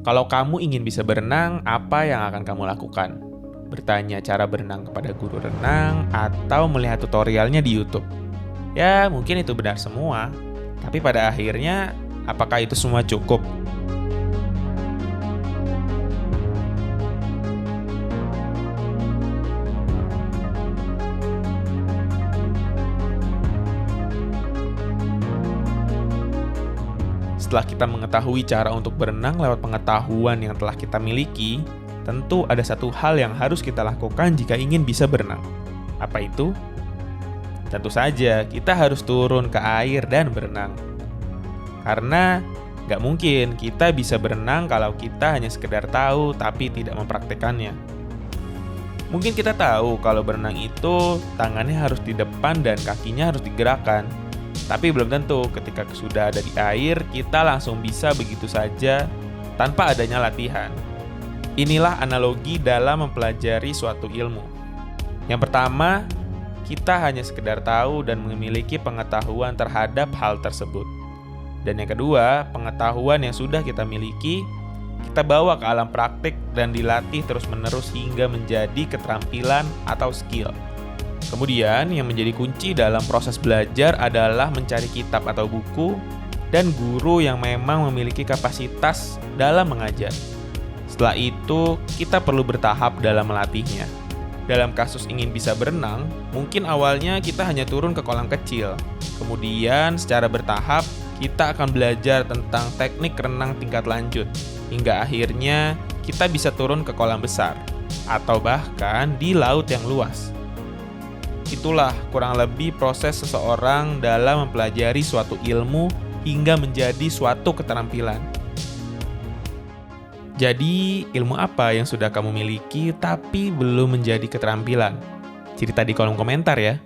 Kalau kamu ingin bisa berenang, apa yang akan kamu lakukan? Bertanya cara berenang kepada guru renang atau melihat tutorialnya di YouTube? Ya, mungkin itu benar semua. Tapi pada akhirnya, apakah itu semua cukup? Setelah kita mengetahui cara untuk berenang lewat pengetahuan yang telah kita miliki, tentu ada satu hal yang harus kita lakukan jika ingin bisa berenang. Apa itu? Tentu saja, kita harus turun ke air dan berenang. Karena nggak mungkin kita bisa berenang kalau kita hanya sekedar tahu tapi tidak mempraktekannya. Mungkin kita tahu kalau berenang itu tangannya harus di depan dan kakinya harus digerakkan. Tapi belum tentu ketika sudah ada di air, kita langsung bisa begitu saja tanpa adanya latihan. Inilah analogi dalam mempelajari suatu ilmu. Yang pertama, kita hanya sekedar tahu dan memiliki pengetahuan terhadap hal tersebut. Dan yang kedua, pengetahuan yang sudah kita miliki, kita bawa ke alam praktik dan dilatih terus-menerus hingga menjadi keterampilan atau skill. Kemudian, yang menjadi kunci dalam proses belajar adalah mencari kitab atau buku dan guru yang memang memiliki kapasitas dalam mengajar. Setelah itu, kita perlu bertahap dalam melatihnya. Dalam kasus ingin bisa berenang, mungkin awalnya kita hanya turun ke kolam kecil. Kemudian, secara bertahap, kita akan belajar tentang teknik renang tingkat lanjut, hingga akhirnya kita bisa turun ke kolam besar, atau bahkan di laut yang luas. Itulah kurang lebih proses seseorang dalam mempelajari suatu ilmu hingga menjadi suatu keterampilan. Jadi, ilmu apa yang sudah kamu miliki tapi belum menjadi keterampilan? Cerita di kolom komentar ya.